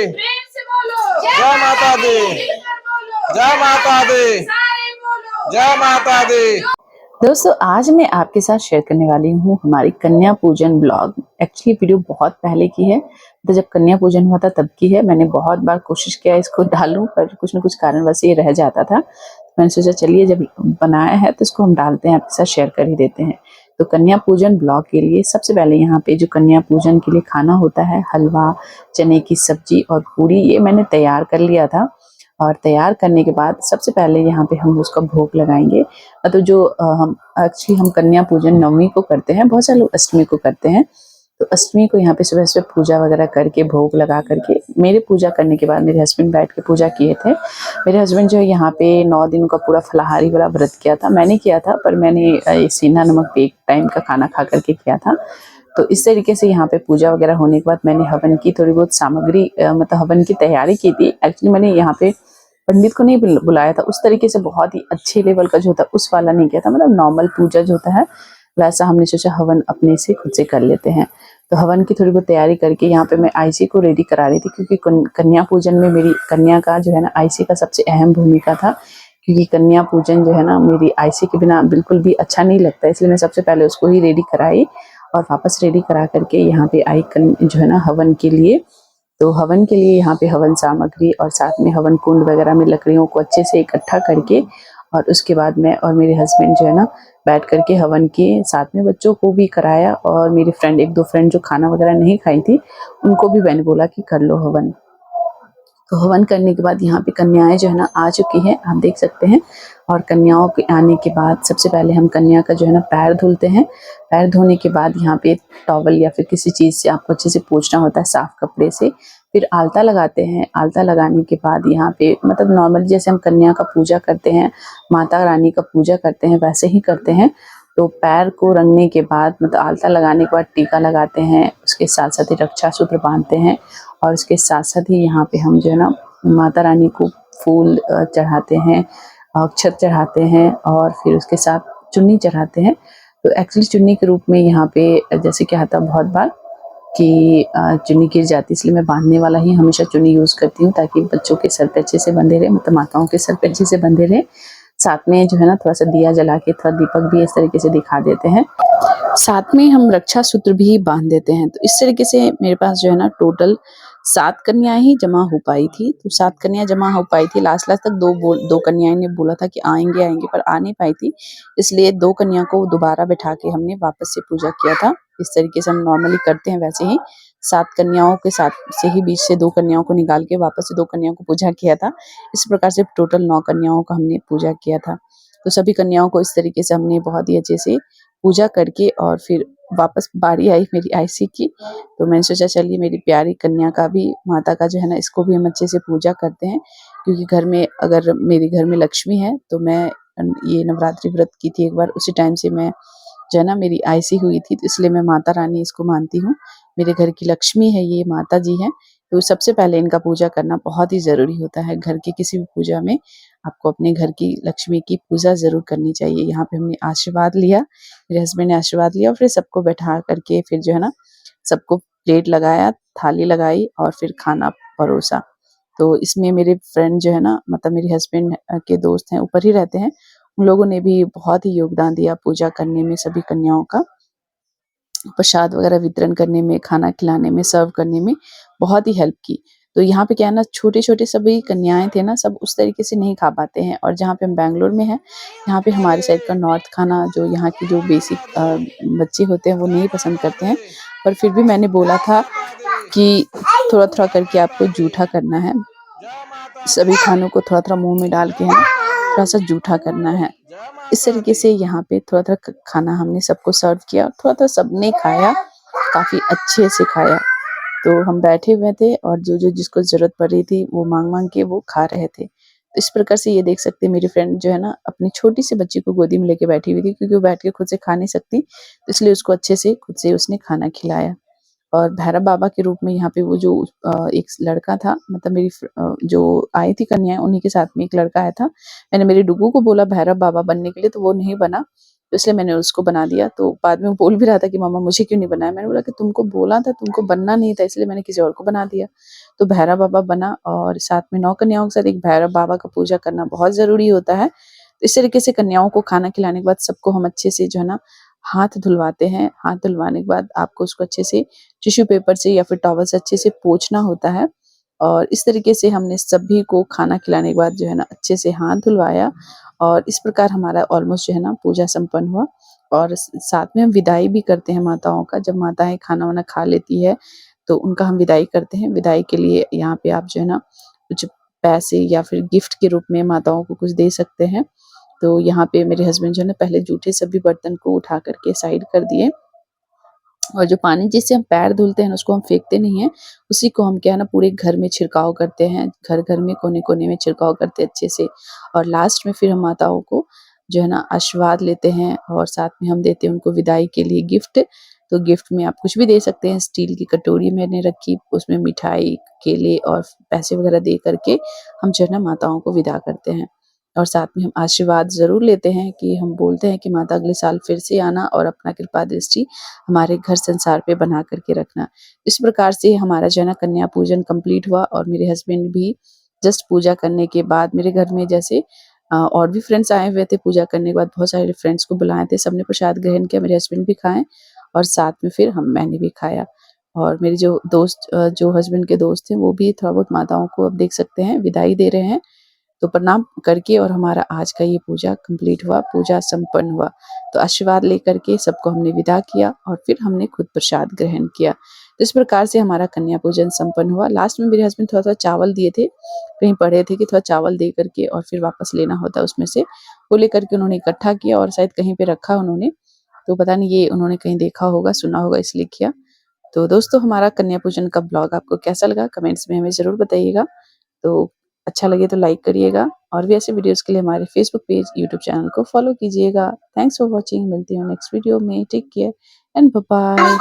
प्रेम से बोलो जय माता दी, जय माता दी, जय माता दी। दोस्तों आज मैं आपके साथ शेयर करने वाली हूँ हमारी कन्या पूजन ब्लॉग। एक्चुअली वीडियो बहुत पहले की है, तो जब कन्या पूजन हुआ था तब की है। मैंने बहुत बार कोशिश किया इसको डालूं, पर कुछ न कुछ कारणवश ये रह जाता था। मैंने सोचा चलिए जब बनाया है तो इसको हम डालते हैं, आपके साथ शेयर कर ही देते हैं। तो कन्या पूजन ब्लॉग के लिए सबसे पहले यहाँ पे जो कन्या पूजन के लिए खाना होता है, हलवा, चने की सब्जी और पूरी, ये मैंने तैयार कर लिया था। और तैयार करने के बाद सबसे पहले यहाँ पे हम उसका भोग लगाएंगे। मतलब जो हम एक्चुअली हम कन्या पूजन नवमी को करते हैं, बहुत सारे लोग अष्टमी को करते हैं। तो अष्टमी को यहाँ पे सुबह सुबह पूजा वगैरह करके भोग लगा करके, मेरे पूजा करने के बाद मेरे हस्बैंड बैठ के पूजा किए थे। मेरे हस्बैंड जो है यहाँ पे 9 दिन का पूरा फलाहारी वाला व्रत किया था। मैंने किया था, पर मैंने सेंधा नमक पे एक टाइम का खाना खा करके किया था। तो इस तरीके से यहाँ पे पूजा वगैरह होने के बाद मैंने हवन की थोड़ी बहुत सामग्री मतलब हवन की तैयारी की थी। एक्चुअली मैंने यहाँ पे पंडित को नहीं बुलाया था, उस तरीके से बहुत ही अच्छे लेवल का जो होता है उस वाला नहीं किया था, मतलब नॉर्मल पूजा जो होता है वैसा हमने सोचा हवन अपने से खुद से कर लेते हैं। तो हवन की थोड़ी बहुत तैयारी करके यहाँ पे मैं आईसी को रेडी करा रही थी, क्योंकि कन्या पूजन में मेरी कन्या का जो है ना आईसी का सबसे अहम भूमिका था। क्योंकि कन्या पूजन जो है ना मेरी आईसी के बिना बिल्कुल भी अच्छा नहीं लगता, इसलिए मैं सबसे पहले उसको ही रेडी कराई और वापस रेडी करा करके यहाँ पे आई जो है ना हवन के लिए। तो हवन के लिए यहाँ पे हवन सामग्री और साथ में हवन कुंड वगैरह में लकड़ियों को अच्छे से इकट्ठा करके, और उसके बाद मैं और मेरे हस्बैंड जो है ना बैठ करके हवन के साथ में बच्चों को भी कराया। और मेरी फ्रेंड, एक दो फ्रेंड जो खाना वगैरह नहीं खाई थी, उनको भी मैंने बोला कि कर लो हवन। तो हवन करने के बाद यहाँ पे कन्याएं जो है ना आ चुकी हैं, आप देख सकते हैं। और कन्याओं के आने के बाद सबसे पहले हम कन्या का जो है ना पैर धुलते हैं। पैर धोने के बाद यहाँ पे टॉवल या फिर किसी चीज़ से आपको अच्छे से पोंछना होता है, साफ कपड़े से। फिर आलता लगाते हैं। आलता लगाने के बाद यहाँ पे मतलब नॉर्मल जैसे हम कन्या का पूजा करते हैं, माता रानी का पूजा करते हैं, वैसे ही करते हैं। तो पैर को रंगने के बाद मतलब आलता लगाने के बाद टीका लगाते हैं, उसके साथ साथ ही रक्षा सूत्र बांधते हैं। और उसके साथ साथ ही यहाँ पे हम जो है ना माता रानी को फूल चढ़ाते हैं, अक्षत चढ़ाते हैं और फिर उसके साथ चुन्नी चढ़ाते हैं। तो एक्चुअली चुन्नी के रूप में यहाँ पे जैसे क्या होता है बहुत बार कि चुन्नी गिर जाती है, इसलिए मैं बांधने वाला ही हमेशा चुन्नी यूज़ करती हूँ, ताकि बच्चों के सर पे अच्छे से बंधे रहे, मतलब माताओं के सर पे अच्छे से बंधे रहे। साथ में जो है ना थोड़ा सा दिया जला के थोड़ा दीपक भी इस तरीके से दिखा देते हैं। साथ में हम रक्षा सूत्र भी बांध देते हैं। तो इस तरीके से मेरे पास जो है ना टोटल 7 कन्याएं ही जमा हो पाई थी। तो 7 कन्याएं जमा हो पाई थी। लास्ट तक दो कन्याएं ने बोला था कि आएंगे आएंगे, पर आ नहीं पाई थी, इसलिए 2 कन्या को दोबारा बैठा के हमने वापस से पूजा किया था। इस तरीके से हम नॉर्मली करते हैं, वैसे ही 7 कन्याओं के साथ से ही बीच से 2 कन्याओं को निकाल के वापस से 2 कन्याओं को पूजा किया था। इस प्रकार से टोटल 9 कन्याओं का हमने पूजा किया था। तो सभी कन्याओं को इस तरीके से हमने बहुत ही अच्छे से पूजा करके, और फिर वापस बारी आई मेरी आईसी की। तो मैंने सोचा चलिए मेरी प्यारी कन्या का भी, माता का जो है ना, इसको भी हम अच्छे से पूजा करते हैं। क्योंकि घर में, अगर मेरे घर में लक्ष्मी है, तो मैं ये नवरात्रि व्रत की थी एक बार, उसी टाइम से मैं जो है ना मेरी आईसी हुई थी, तो इसलिए मैं माता रानी इसको मानती हूँ। मेरे घर की लक्ष्मी है, ये माता जी हैं। तो सबसे पहले इनका पूजा करना बहुत ही ज़रूरी होता है। घर की किसी भी पूजा में आपको अपने घर की लक्ष्मी की पूजा ज़रूर करनी चाहिए। यहाँ पे हमने आशीर्वाद लिया, मेरे हस्बैंड ने आशीर्वाद लिया, और फिर सबको बैठा करके फिर जो है ना सबको प्लेट लगाया, थाली लगाई और फिर खाना परोसा। तो इसमें मेरे फ्रेंड जो है ना, मतलब मेरे हस्बैंड के दोस्त हैं, ऊपर ही रहते हैं, उन लोगों ने भी बहुत ही योगदान दिया पूजा करने में, सभी कन्याओं का प्रसाद वगैरह वितरण करने में, खाना खिलाने में, सर्व करने में बहुत ही हेल्प की। तो यहाँ पे क्या है ना, छोटे-छोटे सभी कन्याएँ थे ना, सब उस तरीके से नहीं खा पाते हैं। और जहाँ पे हम बैंगलोर में हैं, यहाँ पे हमारे साइड का नॉर्थ खाना, जो यहाँ की जो बेसिक बच्चे होते हैं वो नहीं पसंद करते हैं। पर फिर भी मैंने बोला था कि थोड़ा-थोड़ा करके आपको जूठा करना है। सभी खानों को थोड़ा-थोड़ा मुँह में डाल के है ना, थोड़ा-सा जूठा करना है। इस तरीके से यहाँ पे थोड़ा-थोड़ा खाना हमने सबको सर्व किया, थोड़ा-थोड़ा सबने खाया, काफ़ी अच्छे से खाया। तो हम बैठे हुए थे और जो जिसको ज़रूरत पड़ रही थी वो माँग-माँग के वो खा रहे थे। तो इस प्रकार से ये देख सकते हैं, मेरी फ्रेंड जो है ना अपनी छोटी सी बच्ची को गोदी में लेके बैठी हुई थी, क्योंकि वो बैठ के खुद से खा नहीं सकती, तो इसलिए उसको अच्छे से खुद से उसने खाना खिलाया। और भैरव बाबा के रूप में यहाँ पे वो जो एक लड़का था, मतलब जो आई थी कन्याएँ, उन्हीं के साथ में एक लड़का आया था। मैंने मेरी डुग्गू को बोला भैरव बाबा बनने के लिए, तो वो नहीं बना। तो इसलिए मैंने उसको बना दिया। तो बाद में वो बोल भी रहा था कि मम्मा मुझे क्यों नहीं बनाया। मैंने बोला कि तुमको बोला था, तुमको बनना नहीं था, इसलिए मैंने किसी और को बना दिया। तो भैरव बाबा बना और साथ में 9 कन्याओं के साथ एक भैरव बाबा का पूजा करना बहुत ज़रूरी होता है। तो इस तरीके से कन्याओं को खाना खिलाने के बाद सबको हम अच्छे से जो है ना हाथ धुलवाते हैं। हाथ धुलवाने के बाद आपको उसको अच्छे से टिश्यू पेपर से या फिर टॉवल से अच्छे से पोंछना होता है। और इस तरीके से हमने सभी को खाना खिलाने के बाद जो है ना अच्छे से हाथ धुलवाया और इस प्रकार हमारा ऑलमोस्ट जो है ना पूजा संपन्न हुआ। और साथ में हम विदाई भी करते हैं माताओं का। जब माताएं खाना वाना खा लेती है तो उनका हम विदाई करते हैं। विदाई के लिए यहाँ पे आप जो है ना कुछ पैसे या फिर गिफ्ट के रूप में माताओं को कुछ दे सकते हैं। तो यहाँ पे मेरे हस्बैंड जो है ना पहले जूठे सभी बर्तन को उठा करके साइड कर दिए और जो पानी जिससे हम पैर धुलते हैं ना उसको हम फेंकते नहीं हैं, उसी को हम क्या है ना पूरे घर में छिड़काव करते हैं। घर-घर में कोने-कोने में छिड़काव करते हैं अच्छे से। और लास्ट में फिर हम माताओं को जो है ना आशीर्वाद लेते हैं और साथ में हम देते हैं उनको विदाई के लिए गिफ्ट। तो गिफ्ट में आप कुछ भी दे सकते हैं। स्टील की कटोरी मैंने रखी, उसमें मिठाई, केले और पैसे वगैरह दे करके हम जो है ना माताओं को विदा करते हैं। और साथ में हम आशीर्वाद ज़रूर लेते हैं कि हम बोलते हैं कि माता अगले साल फिर से आना और अपना कृपा दृष्टि हमारे घर संसार पे बना करके रखना। इस प्रकार से हमारा जो है ना कन्या पूजन कंप्लीट हुआ और मेरे हस्बैंड भी जस्ट पूजा करने के बाद मेरे घर में जैसे और भी फ्रेंड्स आए हुए थे पूजा करने के बाद बहुत सारे फ्रेंड्स को बुलाए थे। सबने प्रसाद ग्रहण किया, मेरे हस्बैंड भी खाए और साथ में फिर मैंने भी खाया। और मेरे जो दोस्त जो हस्बैंड के दोस्त हैं वो भी थोड़ा बहुत माताओं को अब देख सकते हैं विदाई दे रहे हैं। तो प्रणाम करके और हमारा आज का ये पूजा कंप्लीट हुआ, पूजा संपन्न हुआ। तो आशीर्वाद लेकर के सबको हमने विदा किया और फिर हमने खुद प्रसाद ग्रहण किया। तो इस प्रकार से हमारा कन्या पूजन संपन्न हुआ। लास्ट में मेरे हस्बैंड थोड़ा-थोड़ा चावल दिए थे, कहीं पढ़े थे कि थोड़ा चावल दे करके और फिर वापस लेना होता है उसमें से। वो लेकर के उन्होंने इकट्ठा किया और शायद कहीं पे रखा उन्होंने। तो पता नहीं ये उन्होंने कहीं देखा होगा, सुना होगा इसलिए किया। तो दोस्तों हमारा कन्या पूजन का ब्लॉग आपको कैसा लगा कमेंट्स में हमें ज़रूर बताइएगा। तो अच्छा लगे तो लाइक करिएगा और भी ऐसे वीडियोस के लिए हमारे फेसबुक पेज, यूट्यूब चैनल को फॉलो कीजिएगा। Thanks for watching. मिलती हूँ नेक्स्ट वीडियो में। Take care and bye bye.